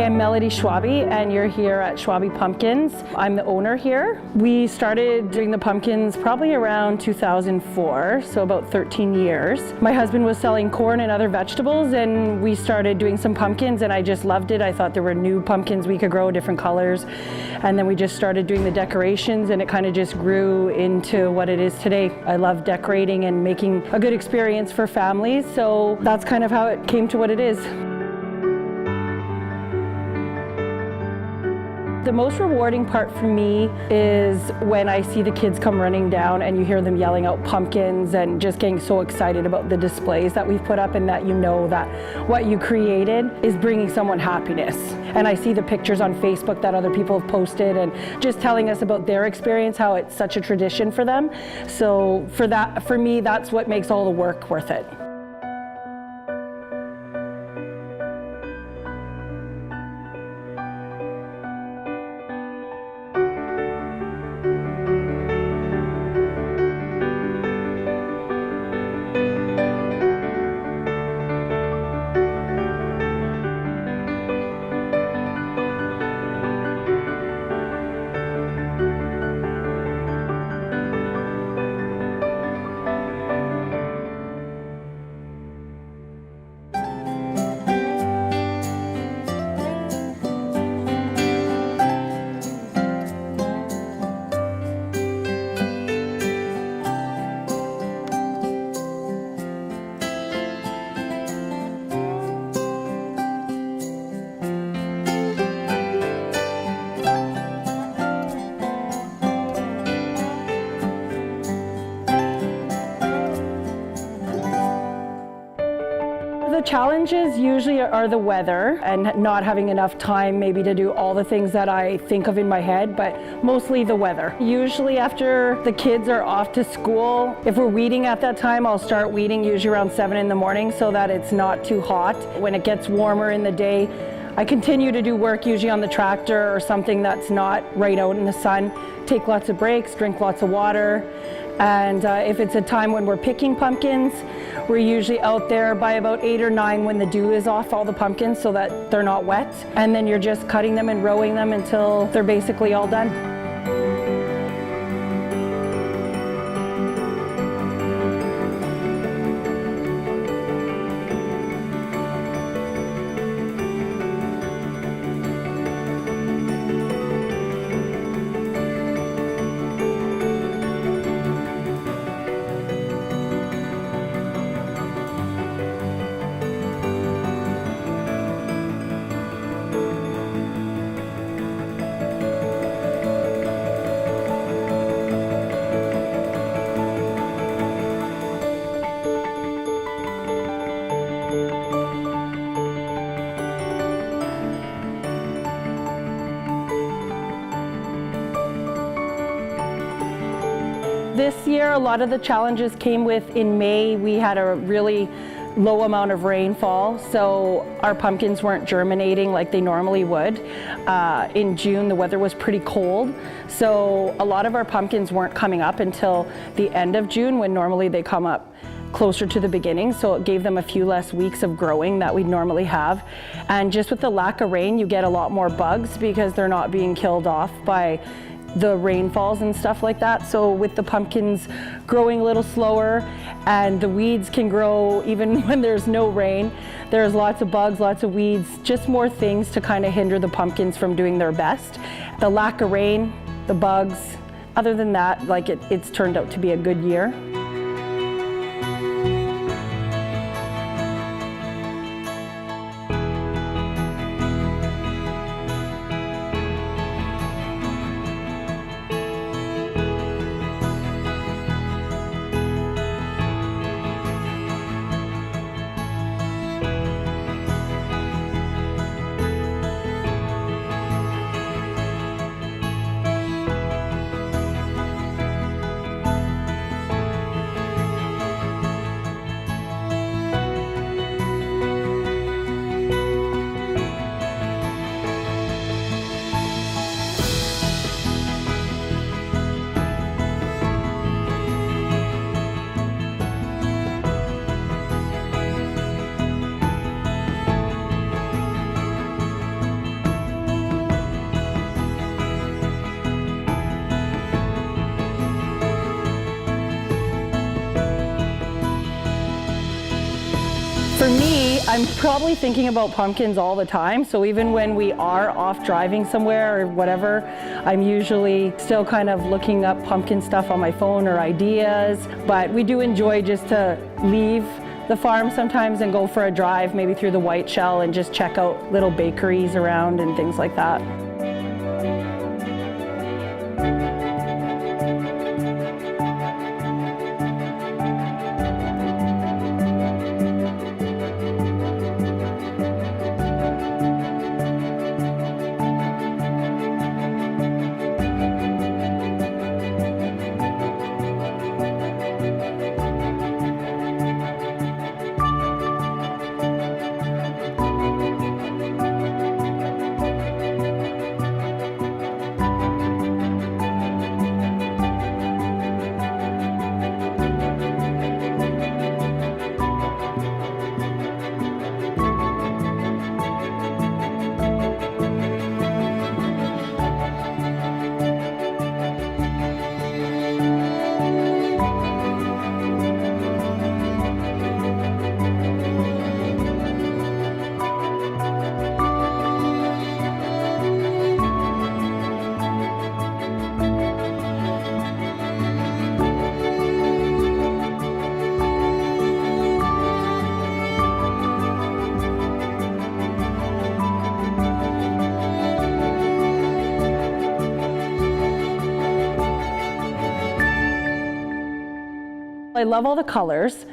Hi, I'm Melody Schwabe, and you're here at Schwabe Pumpkins. I'm the owner here. We started doing the pumpkins probably around 2004, so about 13 years. My husband was selling corn and other vegetables, and we started doing some pumpkins, and I just loved it. I thought there were new pumpkins we could grow, different colors, and then we just started doing the decorations, and it kind of just grew into what it is today. I love decorating and making a good experience for families, so that's kind of how it came to what it is. The most rewarding part for me is when I see the kids come running down and you hear them yelling out pumpkins and just getting so excited about the displays that we've put up, and that you know that what you created is bringing someone happiness. And I see the pictures on Facebook that other people have posted and just telling us about their experience, how it's such a tradition for them. So for me, that's what makes all the work worth it. The challenges usually are the weather and not having enough time maybe to do all the things that I think of in my head, but mostly the weather. Usually after the kids are off to school, if we're weeding at that time, I'll start weeding usually around 7 in the morning so that it's not too hot. When it gets warmer in the day, I continue to do work usually on the tractor or something that's not right out in the sun. Take lots of breaks, drink lots of water. And if it's a time when we're picking pumpkins, we're usually out there by about 8 or 9 when the dew is off all the pumpkins so that they're not wet. And then you're just cutting them and rowing them until they're basically all done. This year, a lot of the challenges came with, in May, we had a really low amount of rainfall, so our pumpkins weren't germinating like they normally would. In June, the weather was pretty cold, so a lot of our pumpkins weren't coming up until the end of June, when normally they come up closer to the beginning, so it gave them a few less weeks of growing that we'd normally have. And just with the lack of rain, you get a lot more bugs because they're not being killed off by the rainfalls and stuff like that. So with the pumpkins growing a little slower, and the weeds can grow even when there's no rain, there's lots of bugs, lots of weeds, just more things to kind of hinder the pumpkins from doing their best. The lack of rain, the bugs, other than that, like it's turned out to be a good year. I'm probably thinking about pumpkins all the time, so even when we are off driving somewhere or whatever, I'm usually still kind of looking up pumpkin stuff on my phone or ideas. But we do enjoy just to leave the farm sometimes and go for a drive, maybe through the White Shell, and just check out little bakeries around and things like that. I love all the colors.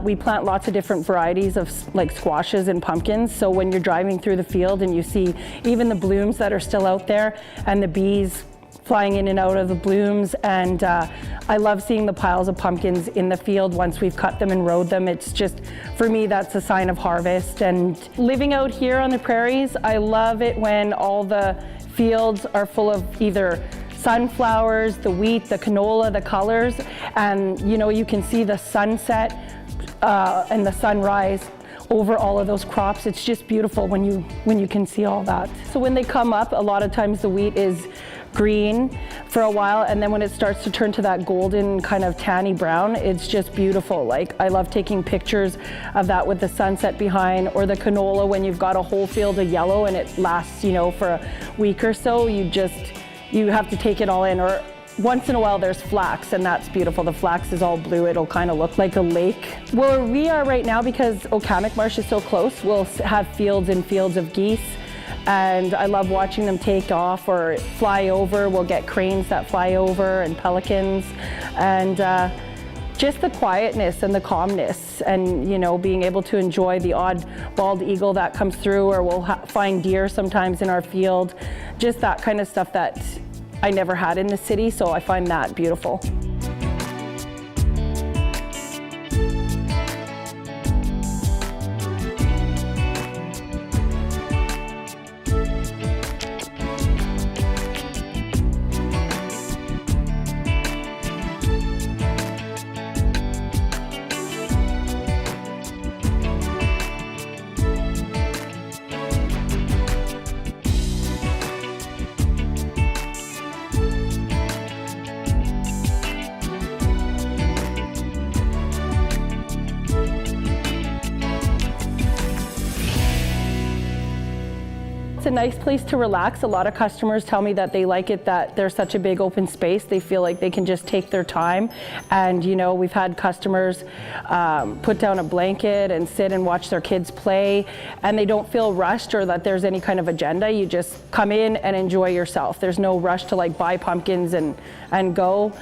We plant lots of different varieties of like squashes and pumpkins, so when you're driving through the field and you see even the blooms that are still out there and the bees flying in and out of the blooms, and I love seeing the piles of pumpkins in the field once we've cut them and rode them. It's just, for me, that's a sign of harvest. And living out here on the prairies, I love it when all the fields are full of either sunflowers, the wheat, the canola, the colors, and you know, you can see the sunset and the sunrise over all of those crops. It's just beautiful when you can see all that. So when they come up, a lot of times the wheat is green for a while, and then when it starts to turn to that golden kind of tanny brown, it's just beautiful. Like, I love taking pictures of that with the sunset behind, or the canola when you've got a whole field of yellow and it lasts, you know, for a week or so. You have to take it all in. Or once in a while there's flax, and that's beautiful. The flax is all blue. It'll kind of look like a lake. Where we are right now, because Okamic Marsh is so close, we'll have fields and fields of geese, and I love watching them take off or fly over. We'll get cranes that fly over and pelicans, and just the quietness and the calmness, and you know, being able to enjoy the odd bald eagle that comes through, or we'll find deer sometimes in our field. Just that kind of stuff that I never had in the city, so I find that beautiful. It's a nice place to relax. A lot of customers tell me that they like it, that there's such a big open space. They feel like they can just take their time. And you know, we've had customers put down a blanket and sit and watch their kids play, and they don't feel rushed or that there's any kind of agenda. You just come in and enjoy yourself. There's no rush to like buy pumpkins and go.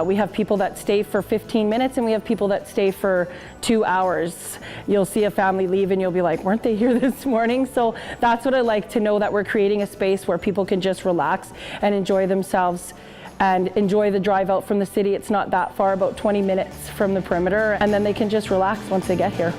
We have people that stay for 15 minutes and we have people that stay for 2 hours. You'll see a family leave and you'll be like, weren't they here this morning? So that's what I like to know, that we're creating a space where people can just relax and enjoy themselves and enjoy the drive out from the city. It's not that far, about 20 minutes from the perimeter, and then they can just relax once they get here.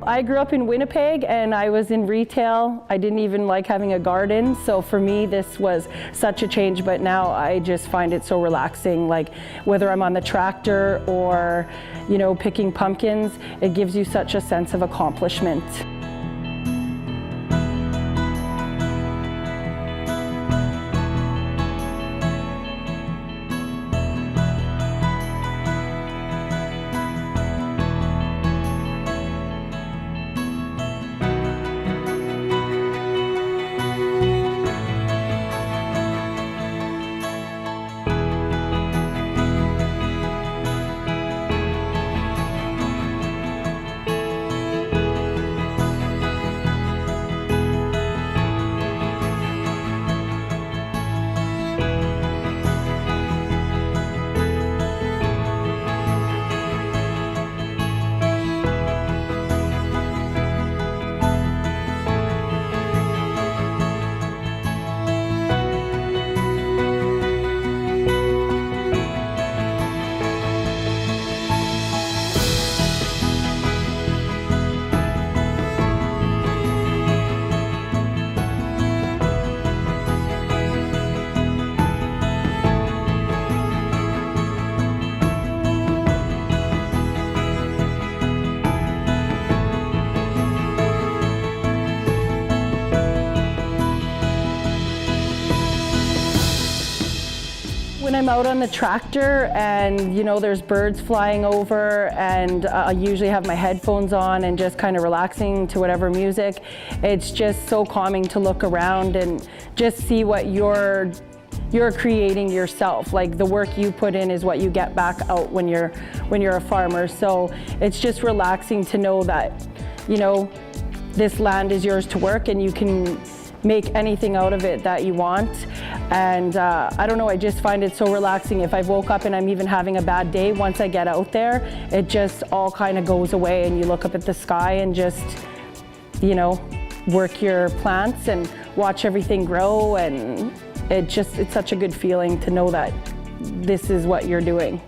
I grew up in Winnipeg and I was in retail. I didn't even like having a garden, so for me this was such a change, but now I just find it so relaxing. Like whether I'm on the tractor or, you know, picking pumpkins, it gives you such a sense of accomplishment. When I'm out on the tractor and, you know, there's birds flying over and I usually have my headphones on and just kind of relaxing to whatever music, it's just so calming to look around and just see what you're creating yourself. Like the work you put in is what you get back out when you're a farmer. So it's just relaxing to know that, you know, this land is yours to work and you can make anything out of it that you want. And I don't know, I just find it so relaxing. If I woke up and I'm even having a bad day, once I get out there, it just all kind of goes away and you look up at the sky and just, you know, work your plants and watch everything grow, and it's such a good feeling to know that this is what you're doing.